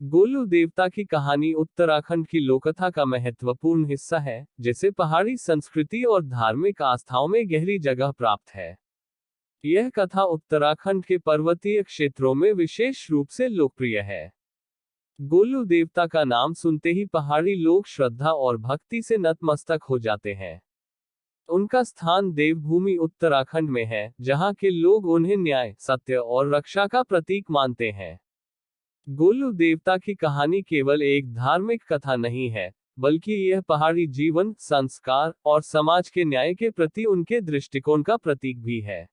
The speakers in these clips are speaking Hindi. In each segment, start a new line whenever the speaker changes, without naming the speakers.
गोलू देवता की कहानी उत्तराखंड की लोककथा का महत्वपूर्ण हिस्सा है, जिसे पहाड़ी संस्कृति और धार्मिक आस्थाओं में गहरी जगह प्राप्त है। यह कथा उत्तराखंड के पर्वतीय क्षेत्रों में विशेष रूप से लोकप्रिय है। गोलू देवता का नाम सुनते ही पहाड़ी लोग श्रद्धा और भक्ति से नतमस्तक हो जाते हैं। उनका स्थान देवभूमि उत्तराखंड में है, जहां के लोग उन्हें न्याय, सत्य और रक्षा का प्रतीक मानते हैं। गोलू देवता की कहानी केवल एक धार्मिक कथा नहीं है, बल्कि यह पहाड़ी जीवन, संस्कार और समाज के न्याय के प्रति उनके दृष्टिकोण का प्रतीक भी है।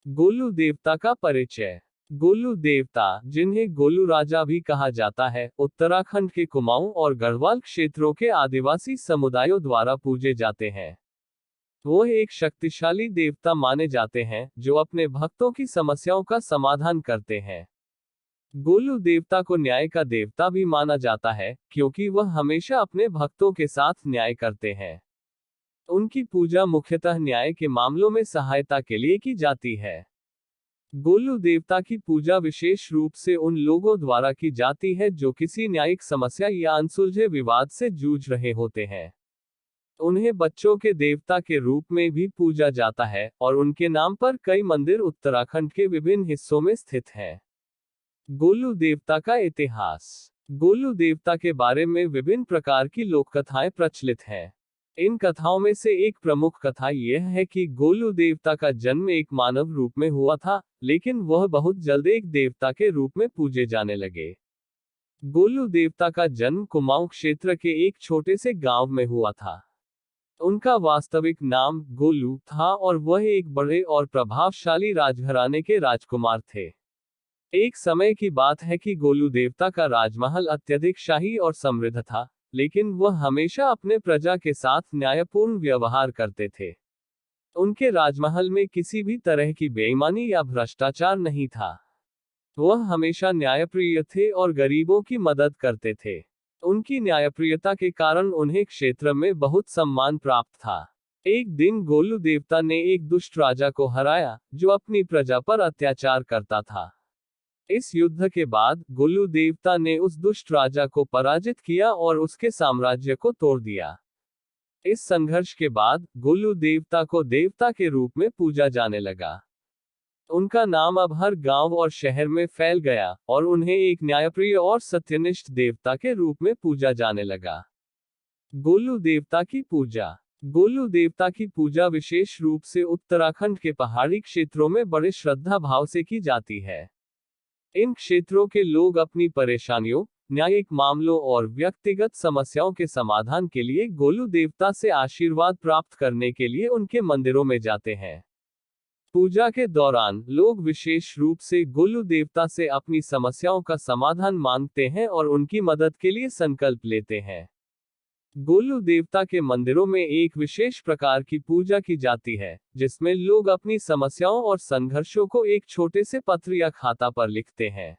गोलू देवता का परिचय। गोलू देवता, जिन्हें गोलू राजा भी कहा जाता है, उत्तराखंड के कुमाऊं और गढ़वाल क्षेत्रों के आदिवासी समुदायों द्वारा पूजे जाते हैं। वो एक शक्तिशाली देवता माने जाते हैं, जो अपने भक्तों की समस्याओं का समाधान करते हैं। गोलू देवता को न्याय का देवता भी माना जाता है, क्योंकि वह हमेशा अपने भक्तों के साथ न्याय करते हैं। उनकी पूजा मुख्यतः न्याय के मामलों में सहायता के लिए की जाती है। गोलू देवता की पूजा विशेष रूप से उन लोगों द्वारा की जाती है जो किसी न्यायिक समस्या या अनसुलझे विवाद से जूझ रहे होते हैं। उन्हें बच्चों के देवता के रूप में भी पूजा जाता है, और उनके नाम पर कई मंदिर उत्तराखंड के विभिन्न हिस्सों में स्थित हैं। गोलू देवता का इतिहास। गोलू देवता के बारे में विभिन्न प्रकार की लोककथाएं प्रचलित हैं। इन कथाओं में से एक प्रमुख कथा यह है कि गोलू देवता का जन्म एक मानव रूप में हुआ था, लेकिन वह बहुत जल्द एक देवता के रूप में पूजे जाने लगे। गोलू देवता का जन्म कुमाऊं क्षेत्र के एक छोटे से गांव में हुआ था। उनका वास्तविक नाम गोलू था और वह एक बड़े और प्रभावशाली राजघराने के राजकुमार थे। एक समय की बात है कि गोलू देवता का राजमहल अत्यधिक शाही और समृद्ध था, लेकिन वह हमेशा अपने प्रजा के साथ न्यायपूर्ण व्यवहार करते थे। उनके राजमहल में किसी भी तरह की बेईमानी या भ्रष्टाचार नहीं था। वह हमेशा न्यायप्रिय थे और गरीबों की मदद करते थे। उनकी न्यायप्रियता के कारण उन्हें क्षेत्र में बहुत सम्मान प्राप्त था। एक दिन गोलू देवता ने एक दुष्ट राजा को हराया, जो अपनी प्रजा पर अत्याचार करता था। इस युद्ध के बाद गोलू देवता ने उस दुष्ट राजा को पराजित किया और उसके साम्राज्य को तोड़ दिया। इस संघर्ष के बाद गोलू देवता को देवता के रूप में पूजा जाने लगा। उनका नाम अब हर गांव और शहर में फैल गया, और उन्हें एक न्यायप्रिय और सत्यनिष्ठ देवता के रूप में पूजा जाने लगा। गोलू देवता की पूजा। गोलू देवता की पूजा विशेष रूप से उत्तराखंड के पहाड़ी क्षेत्रों में बड़े श्रद्धा भाव से की जाती है। इन क्षेत्रों के लोग अपनी परेशानियों, न्यायिक मामलों और व्यक्तिगत समस्याओं के समाधान के लिए गोलू देवता से आशीर्वाद प्राप्त करने के लिए उनके मंदिरों में जाते हैं। पूजा के दौरान लोग विशेष रूप से गोलू देवता से अपनी समस्याओं का समाधान मांगते हैं और उनकी मदद के लिए संकल्प लेते हैं। गोलू देवता के मंदिरों में एक विशेष प्रकार की पूजा की जाती है, जिसमें लोग अपनी समस्याओं और संघर्षों को एक छोटे से पत्र या खाता पर लिखते हैं।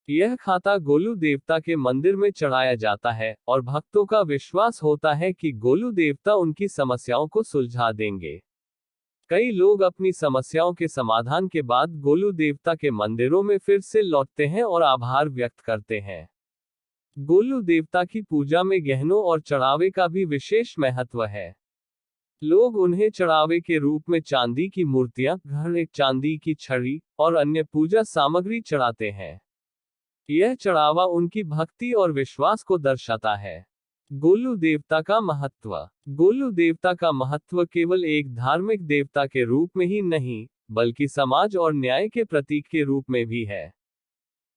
यह खाता गोलू देवता के मंदिर में चढ़ाया जाता है, और भक्तों का विश्वास होता है कि गोलू देवता उनकी समस्याओं को सुलझा देंगे। कई लोग अपनी समस्याओं के समाधान के बाद गोलू देवता के मंदिरों में फिर से लौटते हैं और आभार व्यक्त करते हैं। गोलू देवता की पूजा में गहनों और चढ़ावे का भी विशेष महत्व है। लोग उन्हें चढ़ावे के रूप में चांदी की मूर्तियां, घड़े, चांदी की छड़ी और अन्य पूजा सामग्री चढ़ाते हैं। यह चढ़ावा उनकी भक्ति और विश्वास को दर्शाता है। गोलू देवता का महत्व। गोलू देवता का महत्व केवल एक धार्मिक देवता के रूप में ही नहीं, बल्कि समाज और न्याय के प्रतीक के रूप में भी है।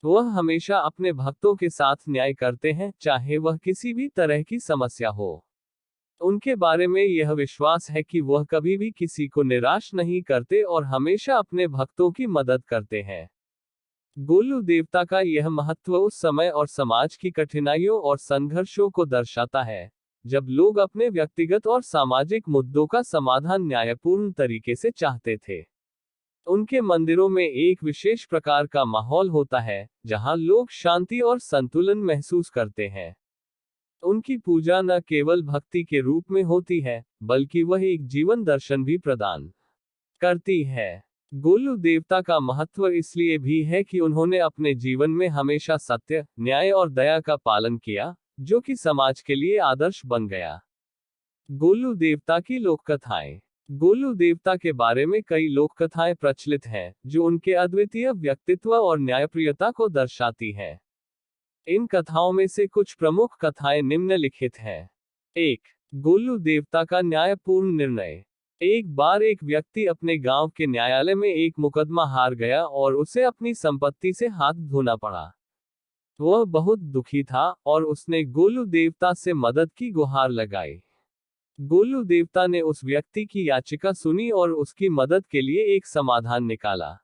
वह हमेशा अपने भक्तों के साथ न्याय करते हैं, चाहे वह किसी भी तरह की समस्या हो। उनके बारे में यह विश्वास है कि वह कभी भी किसी को निराश नहीं करते और हमेशा अपने भक्तों की मदद करते हैं। गोलू देवता का यह महत्व उस समय और समाज की कठिनाइयों और संघर्षों को दर्शाता है, जब लोग अपने व्यक्तिगत और सामाजिक मुद्दों का समाधान न्यायपूर्ण तरीके से चाहते थे। उनके मंदिरों में एक विशेष प्रकार का माहौल होता है, जहां लोग शांति और संतुलन महसूस करते हैं। उनकी पूजा न केवल भक्ति के रूप में होती है, बल्कि वह एक जीवन दर्शन भी प्रदान करती है। गोलू देवता का महत्व इसलिए भी है कि उन्होंने अपने जीवन में हमेशा सत्य, न्याय और दया का पालन किया, जो कि समाज के लिए आदर्श बन गया। गोलू देवता की लोक कथाएं। गोलू देवता के बारे में कई लोक कथाएं प्रचलित हैं, जो उनके अद्वितीय व्यक्तित्व और न्यायप्रियता को दर्शाती हैं। इन कथाओं में से कुछ प्रमुख कथाएं निम्नलिखित हैं। 1. गोलू देवता का न्यायपूर्ण निर्णय। एक बार एक व्यक्ति अपने गांव के न्यायालय में एक मुकदमा हार गया और उसे अपनी संपत्ति से हाथ धोना पड़ा। वह बहुत दुखी था और उसने गोलू देवता से मदद की गुहार लगाई। गोलू देवता ने उस व्यक्ति की याचिका सुनी और उसकी मदद के लिए एक समाधान निकाला।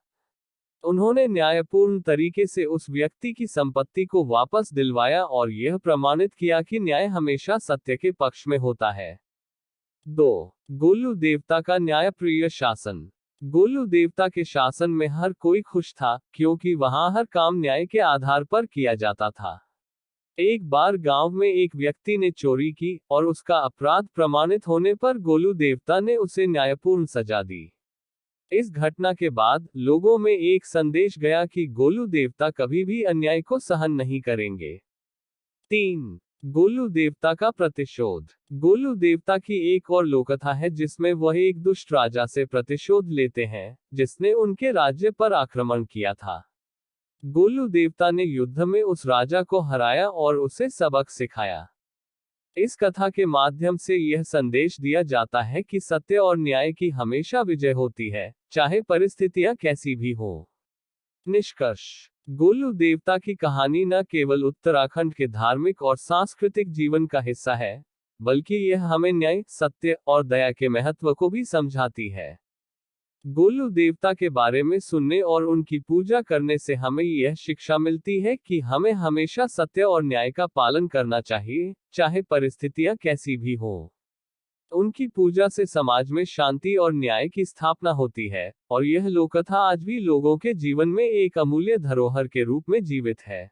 उन्होंने न्यायपूर्ण तरीके से उस व्यक्ति की संपत्ति को वापस दिलवाया और यह प्रमाणित किया कि न्याय हमेशा सत्य के पक्ष में होता है। 2. गोलू देवता का न्यायप्रिय शासन। गोलू देवता के शासन में हर कोई खुश था, क्योंकि वहां हर काम न्याय के आधार पर किया जाता था। एक बार गांव में एक व्यक्ति ने चोरी की और उसका अपराध प्रमाणित होने पर गोलू देवता ने उसे न्यायपूर्ण सजा दी। इस घटना के बाद लोगों में एक संदेश गया कि गोलू देवता कभी भी अन्याय को सहन नहीं करेंगे। 3. गोलू देवता का प्रतिशोध। गोलू देवता की एक और लोककथा है जिसमें वह एक दुष्ट राजा से प्रतिशोध लेते हैं, जिसने उनके राज्य पर आक्रमण किया था। गोलू देवता ने युद्ध में उस राजा को हराया और उसे सबक सिखाया। इस कथा के माध्यम से यह संदेश दिया जाता है कि सत्य और न्याय की हमेशा विजय होती है, चाहे परिस्थितियां कैसी भी हो। निष्कर्ष। गोलू देवता की कहानी न केवल उत्तराखंड के धार्मिक और सांस्कृतिक जीवन का हिस्सा है, बल्कि यह हमें न्याय, सत्य और दया के महत्व को भी समझाती है। गोलू देवता के बारे में सुनने और उनकी पूजा करने से हमें यह शिक्षा मिलती है कि हमें हमेशा सत्य और न्याय का पालन करना चाहिए, चाहे परिस्थितियां कैसी भी हो। उनकी पूजा से समाज में शांति और न्याय की स्थापना होती है, और यह लोककथा आज भी लोगों के जीवन में एक अमूल्य धरोहर के रूप में जीवित है।